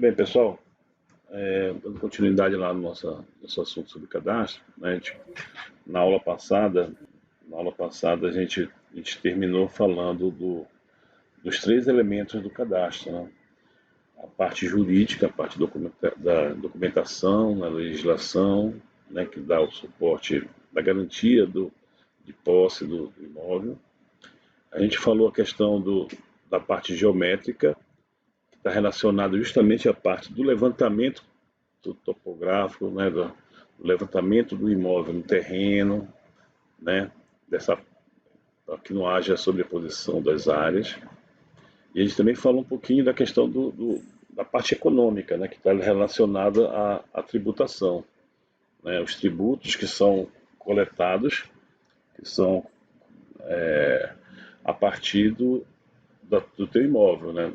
Bem, pessoal, dando continuidade lá no nosso assunto sobre cadastro, né, na aula passada a gente terminou falando dos três elementos do cadastro, né? A parte jurídica, a parte da documentação, a legislação, né, que dá o suporte da garantia de posse do imóvel. A gente falou a questão da parte geométrica, que está relacionada justamente à parte do levantamento do topográfico, né, do levantamento do imóvel no terreno, né, para que não haja sobreposição das áreas. E a gente também falou um pouquinho da questão da parte econômica, né, que está relacionada à tributação, né, os tributos que são coletados, que são a partir do teu imóvel, né?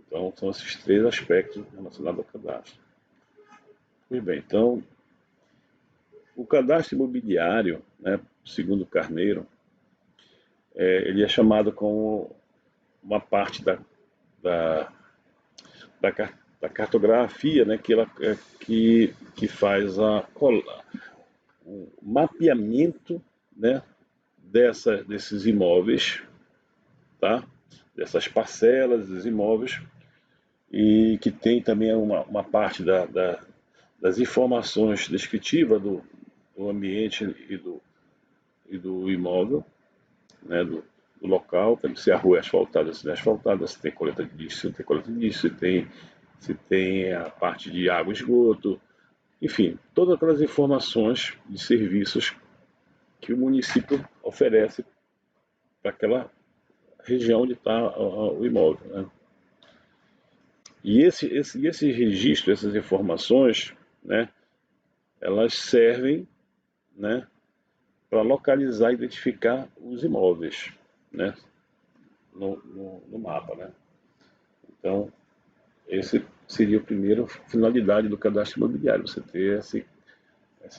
Então, são esses três aspectos relacionados ao cadastro. Muito bem, então, o cadastro imobiliário, né, segundo Carneiro, ele é chamado como uma parte da cartografia, né, que faz o mapeamento, né, desses imóveis, tá? Dessas parcelas dos imóveis, e que tem também uma parte das informações descritivas do ambiente e do imóvel, né, do local, se a rua é asfaltada, se não é asfaltada, se tem coleta de lixo, se não tem coleta de lixo, se tem a parte de água e esgoto, enfim, todas aquelas informações de serviços que o município oferece para aquela região onde está o imóvel, né? E esse registro, essas informações, né, elas servem, né, para localizar e identificar os imóveis, né, no mapa, né? Então, esse seria a primeira finalidade do cadastro imobiliário, você ter esse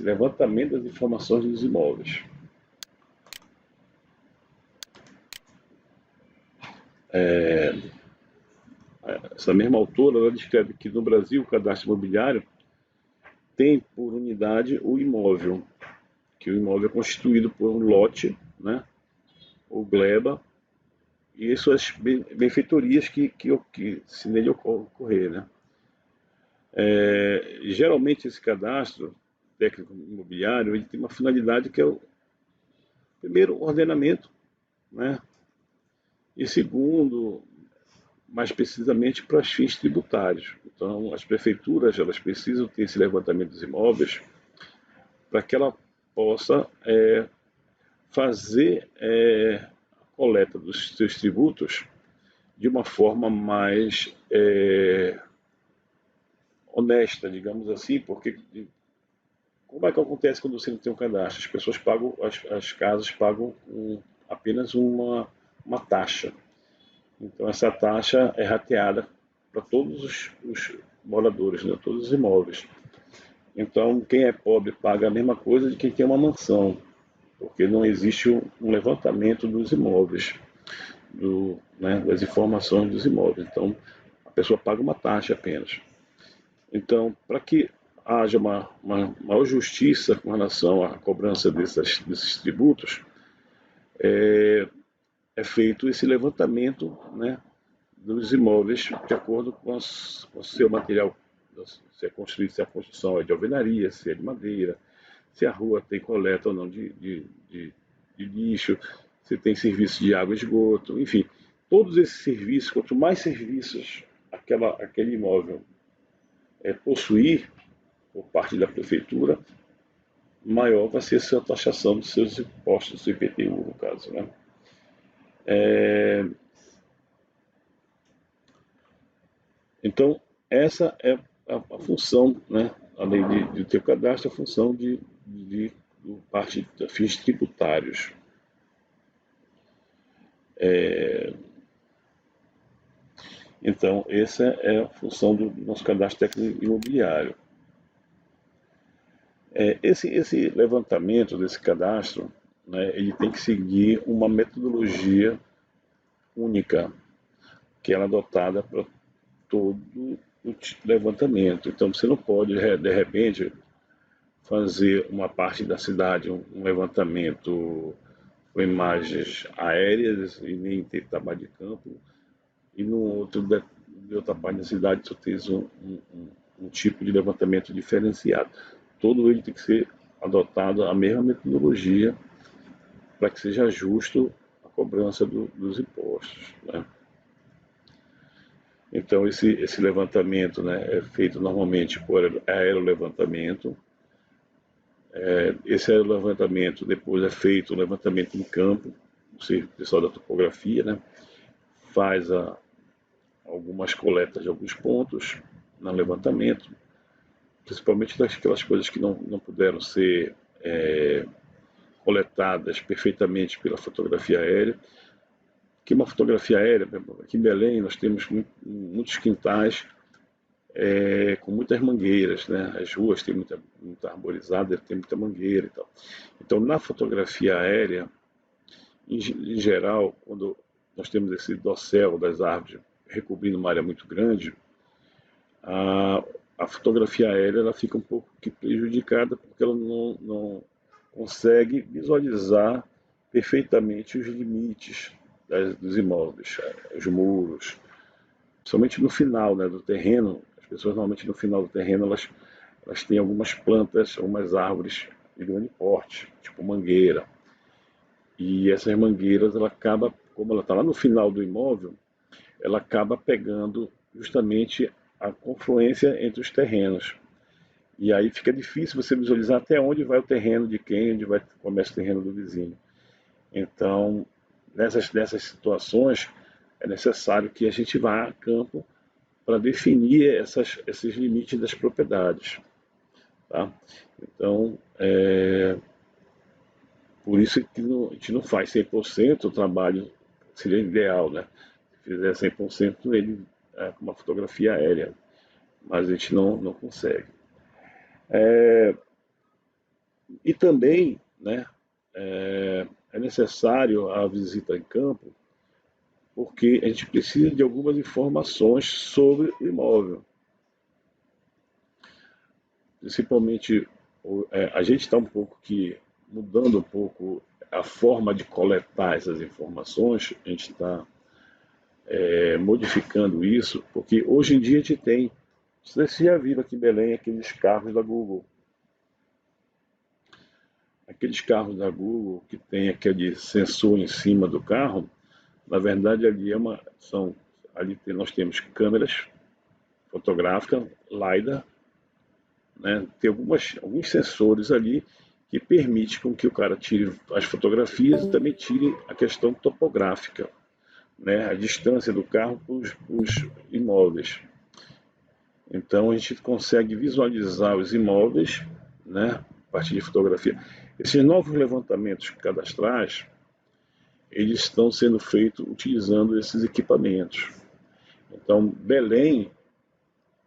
levantamento das informações dos imóveis. Essa mesma autora, ela descreve que no Brasil o cadastro imobiliário tem por unidade o imóvel, que o imóvel é constituído por um lote, né, ou gleba, e suas benfeitorias que se nele ocorrer, né. Geralmente esse cadastro técnico imobiliário ele tem uma finalidade que é primeiro, ordenamento, né, e segundo, mais precisamente para os fins tributários. Então, as prefeituras elas precisam ter esse levantamento dos imóveis para que ela possa fazer a coleta dos seus tributos de uma forma mais honesta, digamos assim, porque como é que acontece quando você não tem um cadastro? As pessoas pagam, as casas pagam apenas uma taxa. Então essa taxa é rateada para todos os moradores, né? Todos os imóveis. Então quem é pobre paga a mesma coisa de quem tem uma mansão, porque não existe um levantamento dos imóveis, né, das informações dos imóveis. Então a pessoa paga uma taxa apenas. Então, para que haja uma maior justiça com relação à cobrança desses tributos, é feito esse levantamento, né, dos imóveis de acordo com o seu material, se é construído, se a construção é de alvenaria, se é de madeira, se a rua tem coleta ou não de lixo, se tem serviço de água e esgoto, enfim, todos esses serviços, quanto mais serviços aquele imóvel possuir por parte da prefeitura, maior vai ser a sua taxação dos seus impostos, do IPTU, no caso, né? Então, essa é a função, né? Além de ter o cadastro, a função de parte de fins tributários. Então, essa é a função do nosso cadastro técnico imobiliário. Esse levantamento desse cadastro, né, ele tem que seguir uma metodologia única, que ela é adotada para todo o levantamento. Então você não pode, de repente, fazer uma parte da cidade, um levantamento com imagens aéreas e nem ter trabalho de campo, e no outro, de outra parte da cidade, tu tens um tipo de levantamento diferenciado. Todo ele tem que ser adotado a mesma metodologia para que seja justo a cobrança dos impostos, né? Então esse levantamento, né, é feito normalmente por aerolevantamento. Esse aerolevantamento depois é feito o levantamento em campo, o pessoal da topografia, né, faz algumas coletas de alguns pontos no levantamento, principalmente daquelas coisas que não puderam ser coletadas perfeitamente pela fotografia aérea. Que uma fotografia aérea, aqui em Belém nós temos muitos quintais com muitas mangueiras, né? As ruas têm muita arborizada, tem muita mangueira e tal. Então, na fotografia aérea, em geral, quando nós temos esse dossel das árvores recobrindo uma área muito grande, a fotografia aérea ela fica um pouco prejudicada porque ela não consegue visualizar perfeitamente os limites dos imóveis, os muros, somente no final, né, do terreno. As pessoas normalmente no final do terreno elas têm algumas plantas, algumas árvores de grande porte, tipo mangueira. E essas mangueiras, ela acaba, como ela está lá no final do imóvel, ela acaba pegando justamente a confluência entre os terrenos. E aí fica difícil você visualizar até onde vai o terreno de quem, onde começa o terreno do vizinho. Então, nessas situações, é necessário que a gente vá a campo para definir esses limites das propriedades. Tá? Então, por isso que a gente não faz 100% o trabalho, seria ideal, né? Se fizer 100% ele com uma fotografia aérea, mas a gente não consegue. E também, né, é necessário a visita em campo, porque a gente precisa de algumas informações sobre o imóvel. Principalmente, a gente está um pouco mudando um pouco a forma de coletar essas informações, a gente está modificando isso, porque hoje em dia a gente tem, vocês já viram aqui em Belém aqueles carros da Google. Aqueles carros da Google que tem aquele sensor em cima do carro, na verdade ali nós temos câmeras fotográficas, LiDAR, né? Tem alguns sensores ali que permitem com que o cara tire as fotografias e também tire a questão topográfica, né? A distância do carro para os imóveis. Então a gente consegue visualizar os imóveis, né? A partir de fotografia. Esses novos levantamentos cadastrais, eles estão sendo feitos utilizando esses equipamentos. Então, Belém,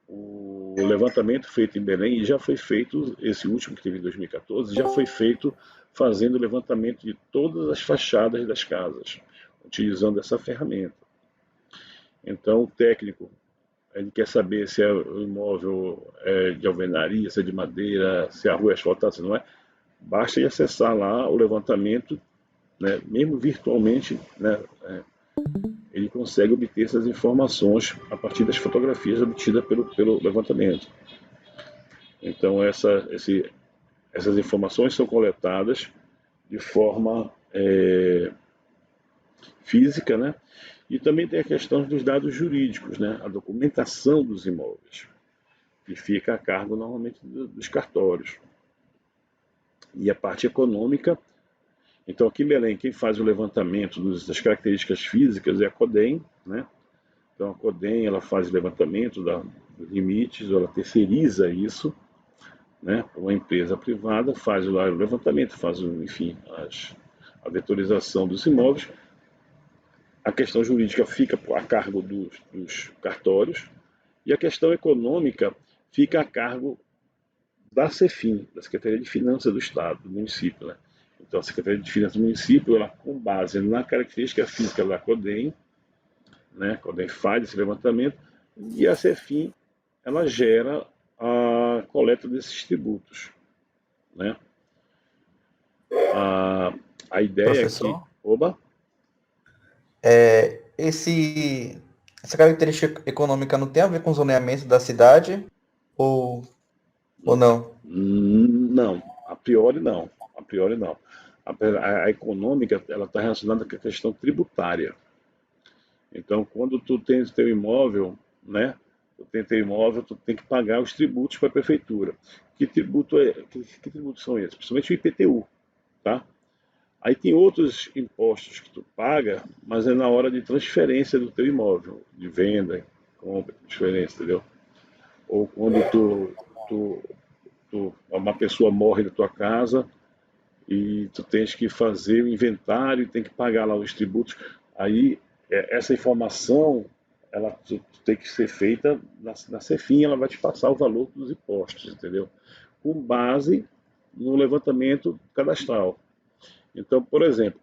o levantamento feito em Belém já foi feito, esse último que teve em 2014, já foi feito fazendo o levantamento de todas as fachadas das casas, utilizando essa ferramenta. Então, o técnico, ele quer saber se o imóvel é de alvenaria, se é de madeira, se a rua é asfaltada, se não é. Basta ele acessar lá o levantamento, né, mesmo virtualmente, né, ele consegue obter essas informações a partir das fotografias obtidas pelo levantamento. Então, essas informações são coletadas de forma física, né? E também tem a questão dos dados jurídicos, né? A documentação dos imóveis, que fica a cargo normalmente dos cartórios. E a parte econômica, então aqui em Belém, quem faz o levantamento das características físicas é a CODEM, né? Então a CODEM ela faz o levantamento dos limites, ela terceiriza isso, né? Uma empresa privada faz o levantamento, faz, enfim, a vetorização dos imóveis. A questão jurídica fica a cargo dos cartórios e a questão econômica fica a cargo da CEFIM, da Secretaria de Finanças do Estado, do município, né? Então, a Secretaria de Finanças do município, ela, com base na característica física da CODEM, né? A CODEM faz esse levantamento e a CEFIM ela gera a coleta desses tributos, né? A, a ideia é que, Professor, oba, essa característica econômica não tem a ver com o zoneamento da cidade ou, ou não? não, a priori não, a priori não. A econômica, ela está relacionada com a questão tributária. Então, quando tu tens teu imóvel, né? Tu tem teu imóvel, tu tem que pagar os tributos para a prefeitura. Que tributos são esses? Principalmente o IPTU, tá? Aí tem outros impostos que tu paga, mas é na hora de transferência do teu imóvel, de venda, compra, transferência, entendeu? Ou quando uma pessoa morre na tua casa e tu tens que fazer o inventário, tem que pagar lá os tributos. Aí essa informação ela tem que ser feita na Cefim, ela vai te passar o valor dos impostos, entendeu? Com base no levantamento cadastral. Então, por exemplo,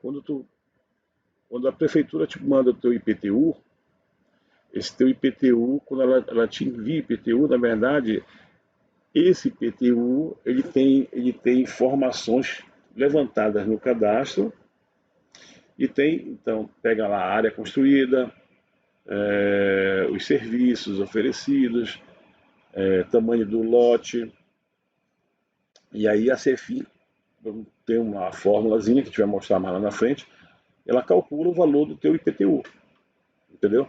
quando a prefeitura te manda o teu IPTU, esse teu IPTU, quando ela te envia IPTU, na verdade, esse IPTU ele tem informações levantadas no cadastro e tem, então, pega lá a área construída, os serviços oferecidos, tamanho do lote, e aí a Cefim tem uma formulazinha que a gente vai mostrar mais lá na frente, ela calcula o valor do teu IPTU, entendeu?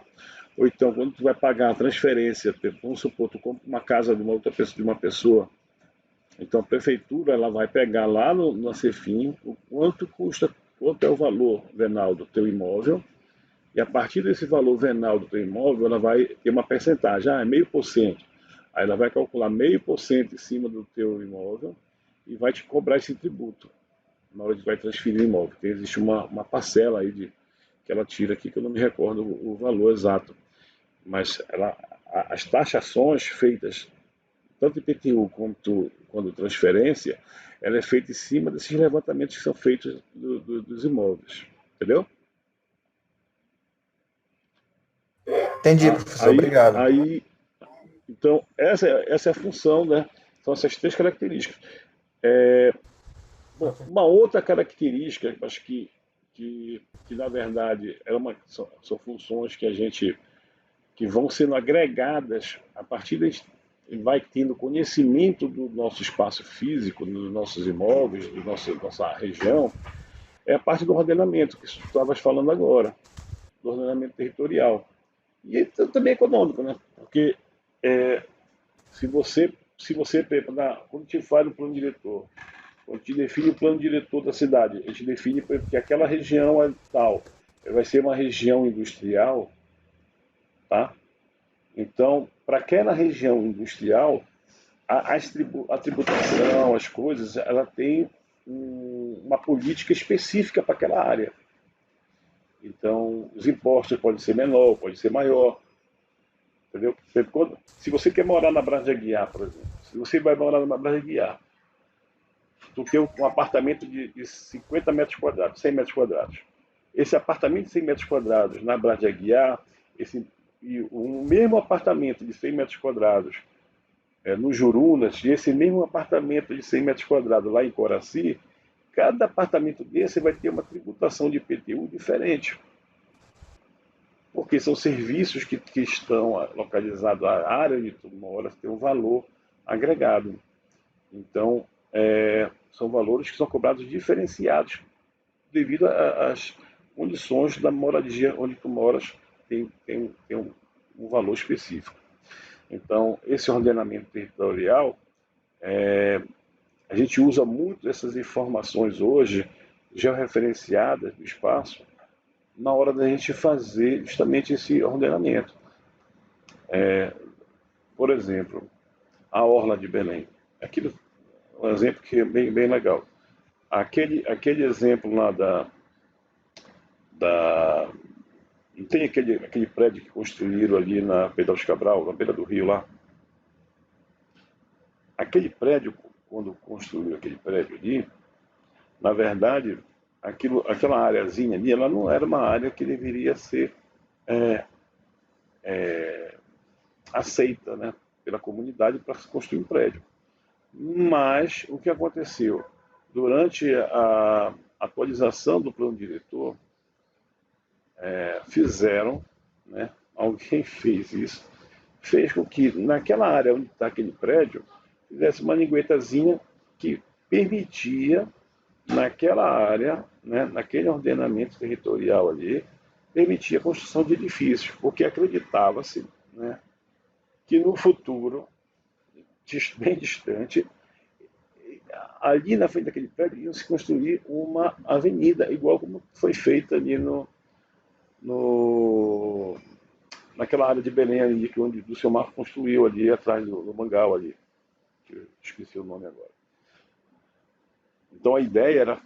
Ou então, quando tu vai pagar a transferência, vamos supor, tu compra uma casa de uma outra pessoa, então a prefeitura ela vai pegar lá na Cefim o quanto custa, quanto é o valor venal do teu imóvel, e a partir desse valor venal do teu imóvel, ela vai ter uma percentagem, é meio por cento. Aí ela vai calcular meio por cento em cima do teu imóvel e vai te cobrar esse tributo na hora de vai transferir o imóvel. Porque existe uma parcela aí que ela tira aqui, que eu não me recordo o valor exato. Mas as taxações feitas, tanto IPTU quanto transferência, ela é feita em cima desses levantamentos que são feitos dos imóveis. Entendeu? Entendi, professor, Aí, obrigado. aí então, essa é a função, né? São essas três características. Bom, uma outra característica, acho que na verdade são funções que vão sendo agregadas a partir de vai tendo conhecimento do nosso espaço físico, dos nossos imóveis, nossa região, é a parte do ordenamento, que tu estavas falando agora, do ordenamento territorial. E também econômico, né? Porque se você, se você quando te faz o plano diretor, quando te define o plano diretor da cidade, a gente define que aquela região é tal, vai ser uma região industrial, tá? Então, para aquela região industrial, a tributação, as coisas, ela tem uma política específica para aquela área. Então, os impostos podem ser menor, pode ser maior, entendeu? Se você quer morar na Brasa de Aguiar, por exemplo, se você vai morar na Brasa de Aguiar, tu tem um apartamento de 50 metros quadrados, 100 metros quadrados. Esse apartamento de 100 metros quadrados na Brasa de Aguiar, e o mesmo apartamento de 100 metros quadrados no Jurunas, e esse mesmo apartamento de 100 metros quadrados lá em Coraci, cada apartamento desse vai ter uma tributação de IPTU diferente, porque são serviços que estão localizados, a área onde tu mora tem um valor agregado. Então, são valores que são cobrados diferenciados devido às condições da moradia onde tu moras, tem um valor específico. Então, esse ordenamento territorial, a gente usa muito essas informações hoje, georreferenciadas do espaço, na hora da gente fazer justamente esse ordenamento. Por exemplo, a Orla de Belém. Aquilo, um exemplo que é bem legal. Aquele exemplo lá da não tem aquele prédio que construíram ali na Pedro Cabral, na beira do rio lá? Aquele prédio, quando construiu aquele prédio ali, na verdade, aquela áreazinha ali, ela não era uma área que deveria ser aceita, né, pela comunidade para se construir um prédio. Mas o que aconteceu? Durante a atualização do plano diretor, fizeram, né, alguém fez isso, fez com que naquela área onde está aquele prédio, fizesse uma linguetazinha que permitia, naquela área, né, naquele ordenamento territorial ali, permitia a construção de edifícios, porque acreditava-se, né, que no futuro, bem distante, ali na frente daquele prédio ia se construir uma avenida, igual como foi feita ali no, naquela área de Belém ali, onde o seu Marco construiu ali atrás do Mangal ali, que eu esqueci o nome agora. Então a ideia era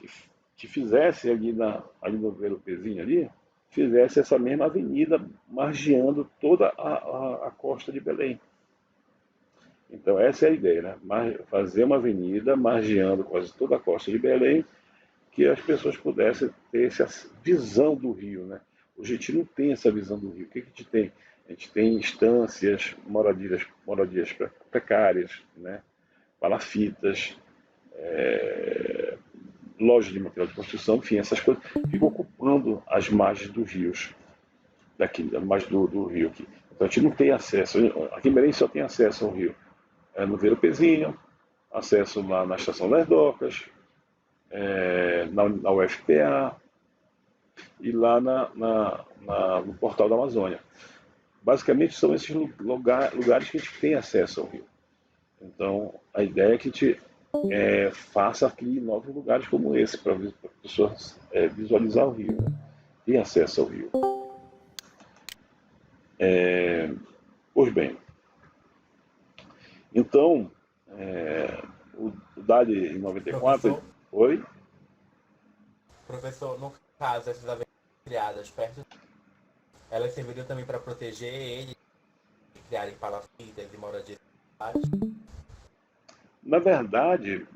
que fizesse ali no Velo Pezinho ali, fizesse essa mesma avenida margeando toda a costa de Belém. Então essa é a ideia, né? Fazer uma avenida margeando quase toda a costa de Belém, que as pessoas pudessem ter essa visão do rio, né? Hoje a gente não tem essa visão do rio. O que a gente tem? A gente tem instâncias, moradias precárias, né? Palafitas, lojas de material de construção, enfim, essas coisas ficam ocupando as margens dos rios, daqui, a margem do rio aqui. Então a gente não tem acesso, aqui em Belém só tem acesso ao rio no Vero Pezinho, acesso lá na Estação das Docas, na UFPA e lá no Portal da Amazônia. Basicamente são esses lugares que a gente tem acesso ao rio. Então a ideia é que a gente faça aqui novos lugares como esse, para as pessoas visualizar o rio, né? Ter acesso ao rio. Pois bem, então, o DALI em 94... Professor, Oi? professor, no caso, essas avenidas criadas perto, elas serviriam também para proteger ele, criarem palafitas e moradias. Na verdade,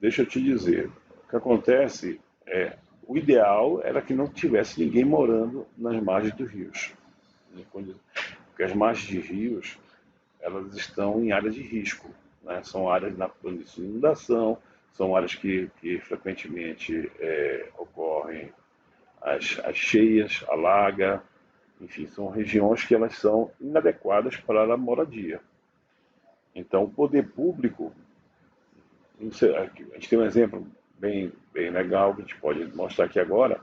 deixa eu te dizer, o que acontece o ideal era que não tivesse ninguém morando nas margens dos rios, porque as margens de rios, elas estão em áreas de risco, né? São áreas na planície de inundação, são áreas que frequentemente ocorrem as cheias, alaga, enfim, são regiões que elas são inadequadas para a moradia. Então, o poder público, a gente tem um exemplo bem legal que a gente pode mostrar aqui agora,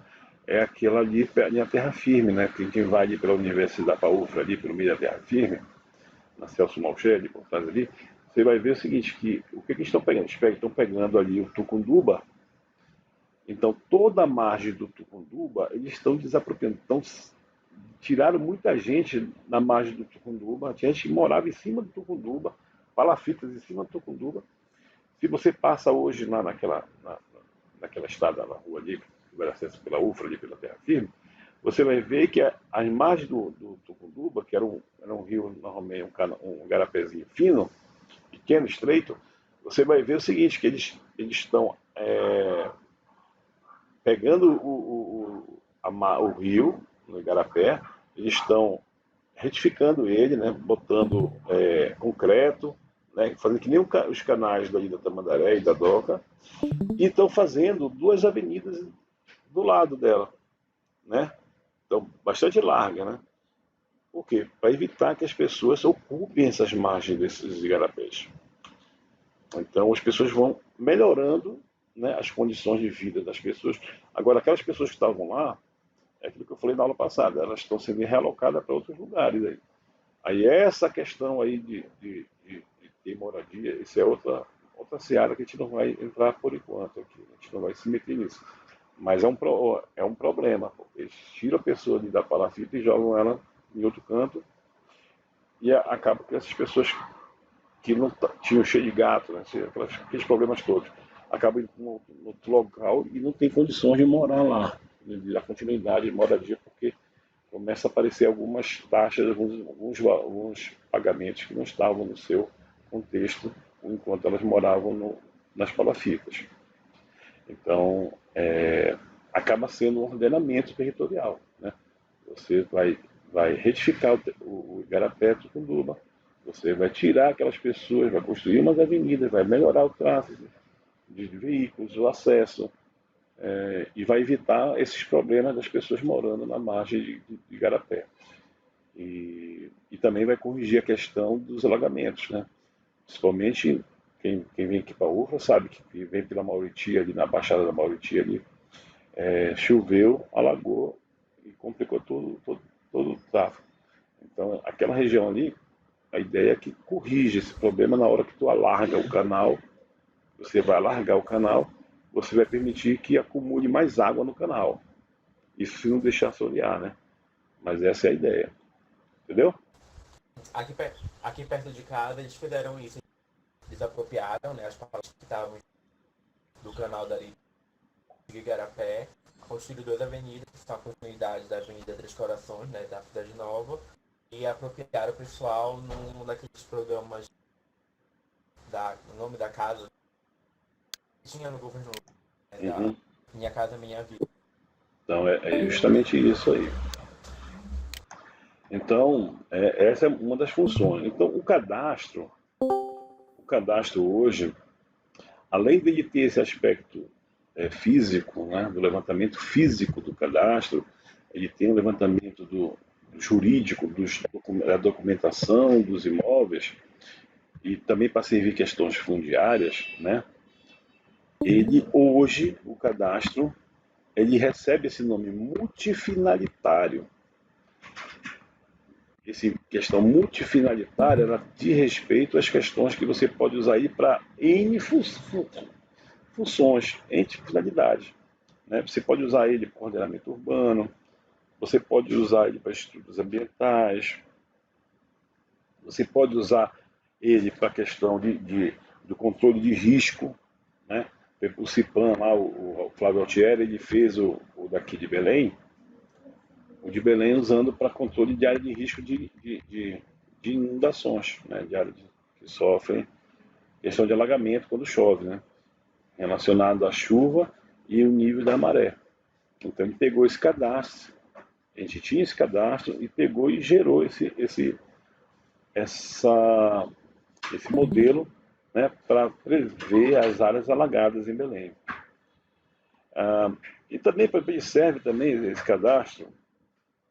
é aquela ali na Terra Firme, né? Que a gente vai ali pela Universidade Paúfra, ali pelo meio da Terra Firme, na Celso Malcher, por trás ali, você vai ver o seguinte, que o que eles estão pegando? Eles estão pegando ali o Tucunduba, então toda a margem do Tucunduba, eles estão desapropriando. Então, tiraram muita gente na margem do Tucunduba, tinha gente que morava em cima do Tucunduba, palafitas em cima do Tucunduba. Se você passa hoje lá naquela estrada na rua ali, que vai acesso pela UFRA, ali pela Terra Firme, você vai ver que as margens do Tucunduba, que era um rio, normalmente um garapézinho fino, pequeno, estreito, você vai ver o seguinte, que eles estão pegando o rio, no igarapé, eles estão retificando ele, né, botando concreto, né, fazendo que nem os canais da Tamandaré e da Doca, e estão fazendo duas avenidas do lado dela, né? Então, bastante larga, né? Por quê? Para evitar que as pessoas ocupem essas margens desses igarapés. Então, as pessoas vão melhorando, né, as condições de vida das pessoas. Agora, aquelas pessoas que estavam lá, é aquilo que eu falei na aula passada, elas estão sendo realocadas para outros lugares. Aí essa questão aí de ter moradia, isso é outra seara que a gente não vai entrar por enquanto aqui, a gente não vai se meter nisso. Mas é um problema, porque eles tiram a pessoa ali da palafita e jogam ela em outro canto, e acaba que essas pessoas que não tinham cheio de gato, né, aqueles problemas todos, acabam indo para um outro local e não tem condições de morar lá, de dar continuidade de moradia, porque começa a aparecer algumas taxas, alguns pagamentos que não estavam no seu contexto enquanto elas moravam nas palafitas. Então, acaba sendo um ordenamento territorial, né? Você vai vai retificar o igarapé Tucunduba, você vai tirar aquelas pessoas, vai construir umas avenidas, vai melhorar o tráfego de veículos, o acesso, e vai evitar esses problemas das pessoas morando na margem de Igarapé. E também vai corrigir a questão dos alagamentos, né? Principalmente quem vem aqui para a Urfa sabe que vem pela Mauriti, ali na Baixada da Mauriti, ali, choveu, alagou e complicou todo o tráfego. Então, aquela região ali, a ideia é que corrige esse problema na hora que tu alarga o canal. Você vai alargar o canal, você vai permitir que acumule mais água no canal. Isso se não deixar assorear, né? Mas essa é a ideia. Entendeu? Aqui perto de casa eles fizeram isso. Eles apropriaram, né, as palavras que estavam do canal dali de Igarapé, construíram 2 avenidas, que são a continuidade da Avenida Três Corações, né, da Cidade Nova, e apropriaram o pessoal num daqueles programas o nome da casa tinha no governo, né, da Minha Casa Minha Vida. Então é justamente isso aí. Então, essa é uma das funções. Então, o cadastro hoje, além de ter esse aspecto físico, né, do levantamento físico do cadastro, ele tem o levantamento do jurídico, da documentação dos imóveis, e também para servir questões fundiárias, né? Ele hoje, o cadastro, ele recebe esse nome multifinalitário. Essa questão multifinalitária, ela diz respeito às questões que você pode usar aí para N funções, N finalidades. Né? Você pode usar ele para ordenamento urbano, você pode usar ele para estudos ambientais, você pode usar ele para a questão do controle de risco. Né? O CIPAM, lá, o Flávio Altieri, ele fez o daqui de Belém, o de Belém usando para controle de área de risco de inundações, né? De área que sofrem questão de alagamento quando chove, né? Relacionado à chuva e o nível da maré. Então ele pegou esse cadastro, a gente tinha esse cadastro e pegou e gerou esse modelo, né, para prever as áreas alagadas em Belém. E também serve também esse cadastro,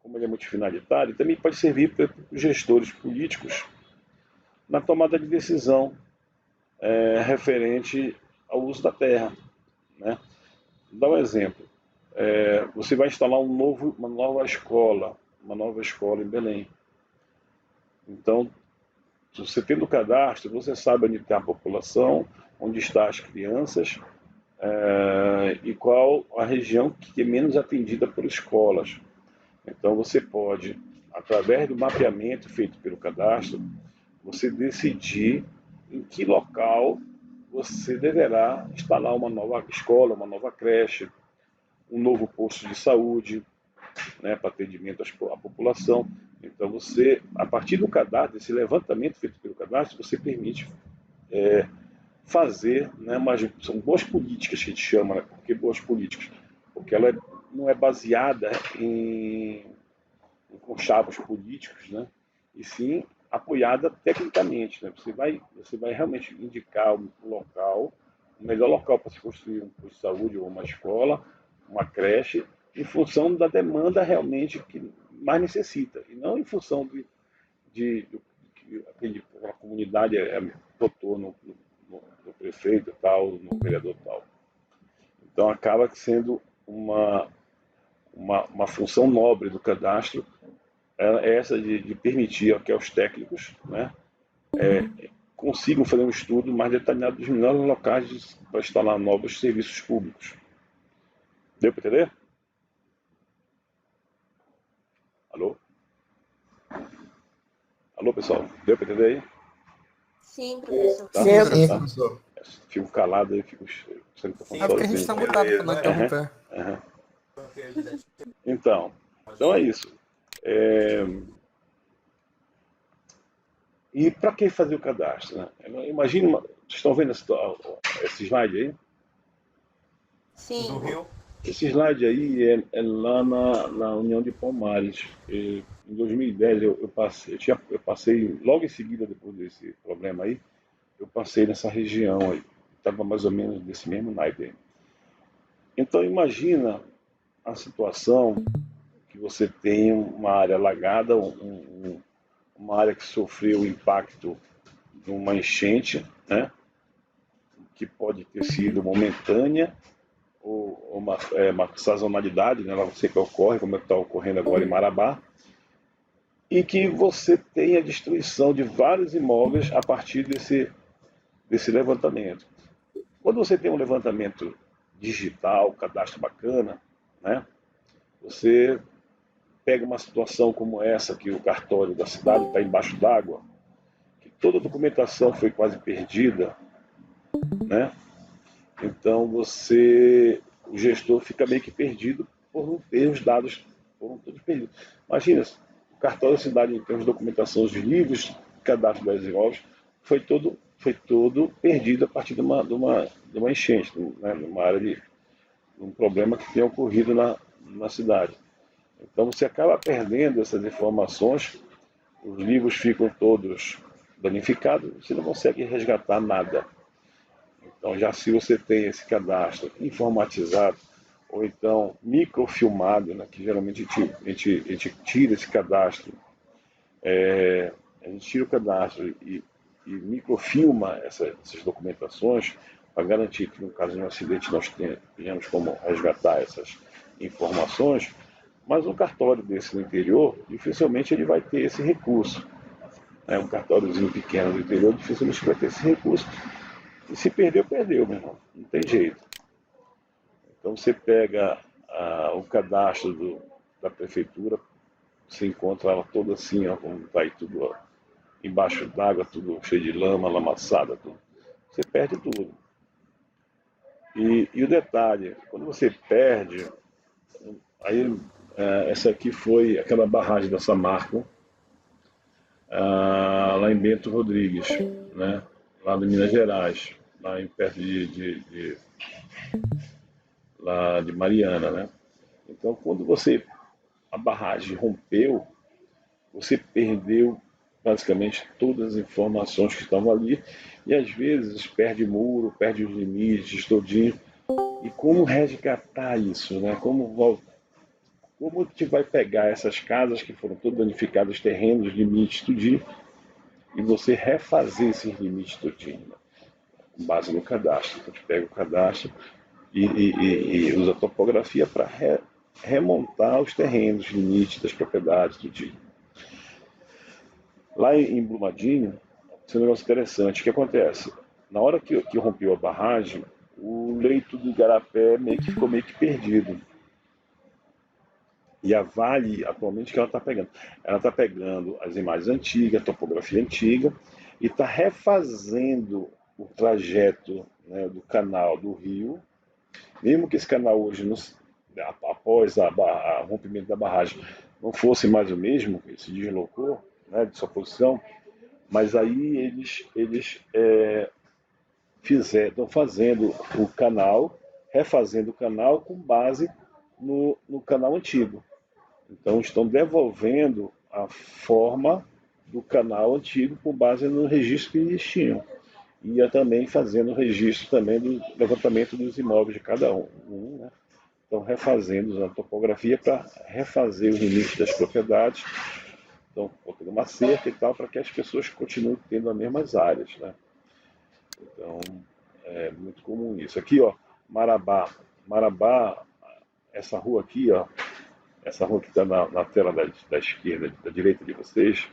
como ele é multifinalitário, também pode servir para os gestores políticos na tomada de decisão referente ao uso da terra. Né? Dá um exemplo. Você vai instalar uma nova escola em Belém. Então, você tendo o cadastro, você sabe onde está a população, onde estão as crianças, e qual a região que é menos atendida por escolas. Então você pode, através do mapeamento feito pelo cadastro, você decidir em que local você deverá instalar uma nova escola, uma nova creche, um novo posto de saúde, né, para atendimento à população. Então você, a partir do cadastro, desse levantamento feito pelo cadastro, você permite fazer, né, são boas políticas que a gente chama, né? Por que boas políticas? Porque ela não é baseada em conchavos políticos, né? E sim apoiada tecnicamente. Né? Você vai realmente indicar o local, o melhor local para se construir um posto de saúde ou uma escola, uma creche, em função da demanda realmente que mais necessita, e não em função do que a comunidade votou no prefeito tal, no vereador tal. Então acaba sendo uma função nobre do cadastro, é essa de permitir que os técnicos, né, consigam fazer um estudo mais detalhado dos melhores locais para instalar novos serviços públicos. Deu para entender? Alô? Alô, pessoal? Deu para entender aí? Sim, professor. Tá? Sim, Sim, sim. professor. Fico calado aí, fico pensando que Sim, É porque a gente tá sozinho. mutado pra não interromper. Então é isso. E para que fazer o cadastro? Né? Imagina, vocês estão vendo esse slide aí? do Sim. Rio. Esse slide aí é lá na União de Palmares. Em 2010 eu passei logo em seguida, depois desse problema aí, eu passei nessa região aí. Estava mais ou menos desse mesmo naipe aí. Então imagina a situação que você tem uma área alagada, uma área que sofreu o impacto de uma enchente, né? Que pode ter sido momentânea ou uma sazonalidade, né? Lá você que ocorre, como é que está ocorrendo agora em Marabá, e que você tem a destruição de vários imóveis a partir desse levantamento. Quando você tem um levantamento digital, cadastro bacana, né? Você pega uma situação como essa, que o cartório da cidade está embaixo d'água, que toda a documentação foi quase perdida, né? Então o gestor fica meio que perdido por não ter os dados, por não todos perdidos. Imagina, o cartório da cidade, em termos de documentação, os livros, cadastro das imóveis, foi todo perdido a partir de uma enchente, né? Numa área de um problema que tenha ocorrido na cidade. Então você acaba perdendo essas informações, os livros ficam todos danificados, você não consegue resgatar nada. Então, já se você tem esse cadastro informatizado, ou então microfilmado, né, que geralmente a gente tira esse cadastro, a gente tira o cadastro e microfilma essas documentações para garantir que, no caso de um acidente, nós tenhamos como resgatar essas informações, mas um cartório desse no interior, dificilmente ele vai ter esse recurso. Um cartóriozinho pequeno do interior, dificilmente vai ter esse recurso. E se perdeu, perdeu, meu irmão. Não tem jeito. Então você pega o cadastro da prefeitura, você encontra ela toda assim, ó, como está aí tudo ó, embaixo d'água, tudo cheio de lama, lamaçada, tudo. Você perde tudo. E o detalhe, quando você perde, aí essa aqui foi aquela barragem da Samarco, lá em Bento Rodrigues, né? Lá em Minas Gerais, lá perto lá de Mariana, né? Então, quando a barragem rompeu, você perdeu basicamente todas as informações que estavam ali e às vezes perde muro, perde os limites todinho. E como resgatar isso, né? Como te vai pegar essas casas que foram todas danificadas, os terrenos, os limites, tudinho, e você refazer esses limites tudinho, né? Com base no cadastro. Então, a gente pega o cadastro e usa a topografia para remontar os terrenos, os limites das propriedades, tudinho. Lá em Brumadinho, tem um negócio interessante. O que acontece? Na hora que rompeu a barragem, o leito do Igarapé ficou meio que perdido. E a Vale, atualmente, o que ela está pegando? Ela está pegando as imagens antigas, a topografia antiga, e está refazendo o trajeto, né, do canal do rio. Mesmo que esse canal hoje, após o rompimento da barragem, não fosse mais o mesmo, ele se deslocou, né, de sua posição, mas aí eles estão fazendo o canal, refazendo o canal com base no canal antigo. Então estão devolvendo a forma do canal antigo com base no registro que eles tinham. E também fazendo o registro também do levantamento dos imóveis de cada um, né? Estão refazendo a topografia para refazer os limites das propriedades. Estão colocando uma cerca e tal para que as pessoas continuem tendo as mesmas áreas, né? Então é muito comum isso. Aqui, ó, Marabá. Marabá, essa rua aqui, ó, essa rua que está na tela da esquerda, da direita de vocês,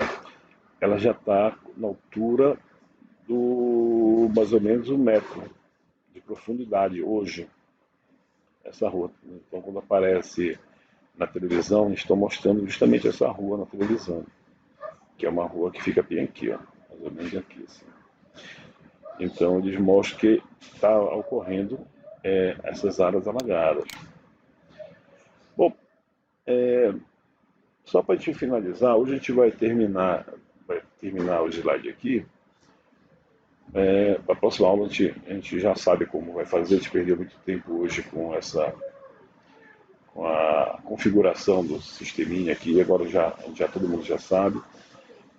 ela já está na altura do mais ou menos 1 metro de profundidade hoje, essa rua. Então, quando aparece na televisão, eles estão mostrando justamente essa rua na televisão, que é uma rua que fica bem aqui, ó, mais ou menos aqui. Assim. Então, eles mostram que está ocorrendo essas áreas alagadas. Bom, só para a gente finalizar, hoje a gente vai terminar o slide aqui. A próxima aula a gente já sabe como vai fazer, a gente perdeu muito tempo hoje com com a configuração do sisteminha aqui, agora já todo mundo já sabe.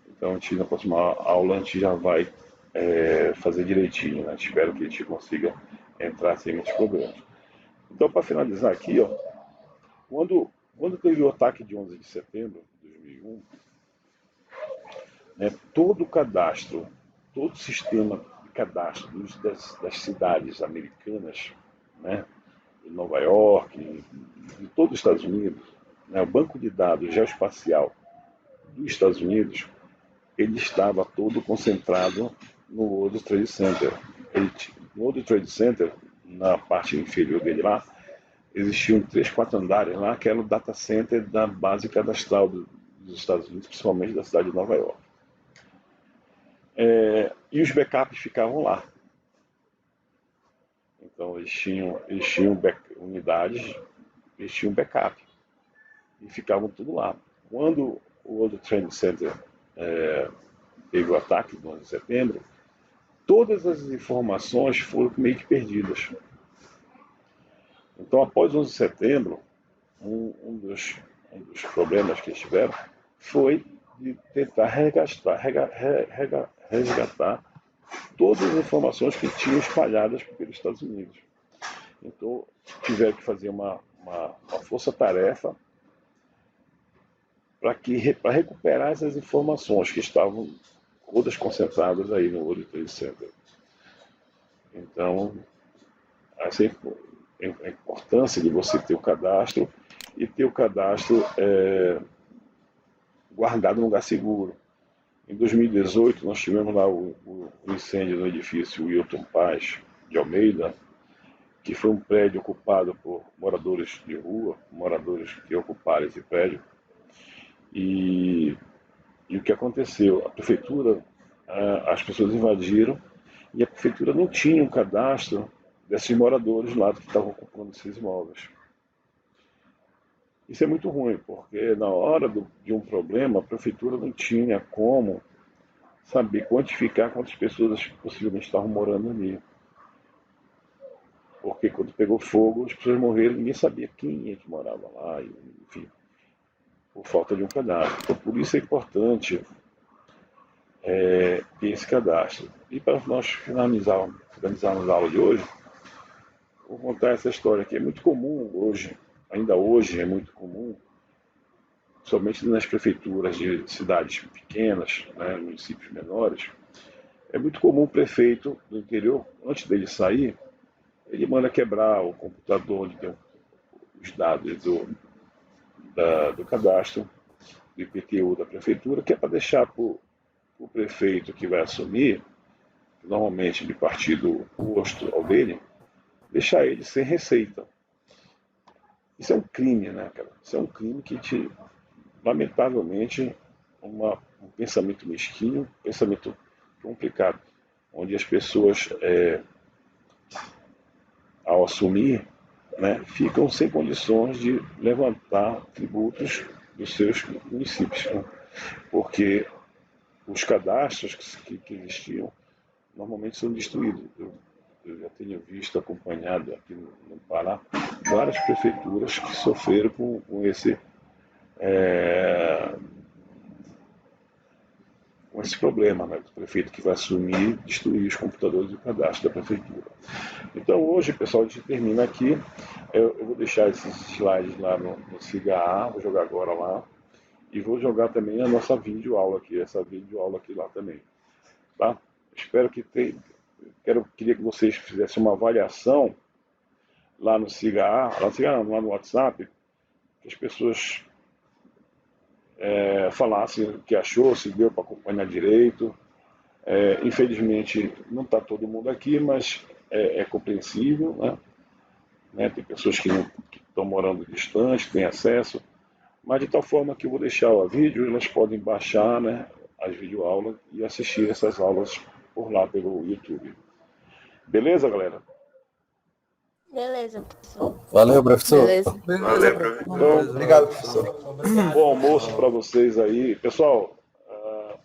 Então, a gente, na próxima aula, a gente já vai fazer direitinho, né? Espero que a gente consiga entrar sem muitos problemas. Então, para finalizar aqui, ó, quando teve o ataque de 11 de setembro de 2001, né, todo o cadastro, todo o sistema de cadastro das cidades americanas, né, de Nova York, de todos os Estados Unidos, né, o banco de dados geoespacial dos Estados Unidos, ele estava todo concentrado no World Trade Center. No World Trade Center, na parte inferior dele lá, existiam 3, 4 andares lá, que era o data center da base cadastral dos Estados Unidos, principalmente da cidade de Nova York. E os backups ficavam lá. Então eles tinham unidades, eles tinham backup. E ficavam tudo lá. Quando o World Trade Center teve o ataque do 11 de setembro, todas as informações foram meio que perdidas. Então, após o 11 de setembro, um dos problemas que eles tiveram foi de tentar resgatar todas as informações que tinham espalhadas pelos Estados Unidos. Então, tiveram que fazer uma força-tarefa para recuperar essas informações que estavam todas concentradas aí no World Trade Center. Então, assim, a importância de você ter o cadastro e ter o cadastro guardado num lugar seguro. Em 2018, nós tivemos lá o incêndio no edifício Wilton Paz de Almeida, que foi um prédio ocupado por moradores de rua, moradores que ocuparam esse prédio. E o que aconteceu? A prefeitura, as pessoas invadiram e a prefeitura não tinha um cadastro desses moradores lá que estavam ocupando esses imóveis. Isso é muito ruim, porque na hora de um problema, a prefeitura não tinha como saber quantificar quantas pessoas possivelmente estavam morando ali. Porque quando pegou fogo, as pessoas morreram, ninguém sabia quem é que morava lá, enfim, por falta de um cadastro. Então, por isso é importante ter esse cadastro. E para nós finalizarmos a aula de hoje, vou contar essa história que é muito comum hoje, ainda hoje é muito comum, somente nas prefeituras de cidades pequenas, né, municípios menores, é muito comum o prefeito do interior, antes dele sair, ele manda quebrar o computador onde tem os dados do cadastro, do IPTU da prefeitura, que é para deixar para o prefeito que vai assumir, normalmente de partido oposto ao dele, deixar ele sem receita. Isso é um crime, né, cara? Isso é um crime que lamentavelmente, um pensamento mesquinho, um pensamento complicado, onde as pessoas, ao assumir, né, ficam sem condições de levantar tributos dos seus municípios, né? Porque os cadastros que existiam normalmente são destruídos. Eu já tenho visto, acompanhado aqui no Pará, várias prefeituras que sofreram com esse problema, né, do prefeito que vai assumir e destruir os computadores e o cadastro da prefeitura. Então hoje, pessoal, a gente termina aqui. Eu vou deixar esses slides lá no CIGA, vou jogar agora lá, e vou jogar também a nossa videoaula aqui, essa videoaula aqui lá também. Tá? Espero que queria que vocês fizessem uma avaliação lá no CIGA, lá no WhatsApp, que as pessoas falassem o que achou, se deu para acompanhar direito. Infelizmente não está todo mundo aqui, mas é compreensível, né? Tem pessoas que estão morando distante, têm acesso, mas de tal forma que eu vou deixar o vídeo, elas podem baixar, né, as videoaulas e assistir essas aulas por lá pelo YouTube. Beleza, galera? Beleza, professor. Valeu, professor. Beleza. Valeu, professor. Então, obrigado, professor. Obrigado, Bom almoço professor. para vocês aí. Pessoal,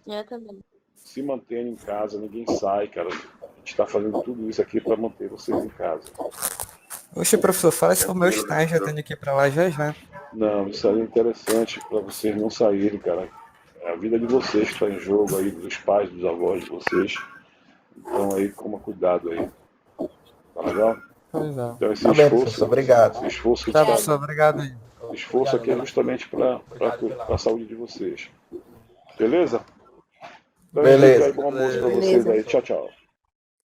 Eu também. se mantenham em casa, ninguém sai, cara. A gente está fazendo tudo isso aqui para manter vocês em casa. Oxe, professor, fala sobre o meu estágio, eu tenho que ir pra lá já já. Não, isso aí é interessante para vocês não saírem, cara. É a vida de vocês que está em jogo aí, dos pais, dos avós de vocês. Então aí, toma cuidado aí. Tá legal? Pois é. Então esse Tá bem, professor, obrigado. esse esforço que Tá, está, professor, obrigado aí. esse esforço aqui é justamente para a saúde de vocês. Beleza? Então é isso aí, Beleza. bom almoço para vocês aí. Tchau, tchau.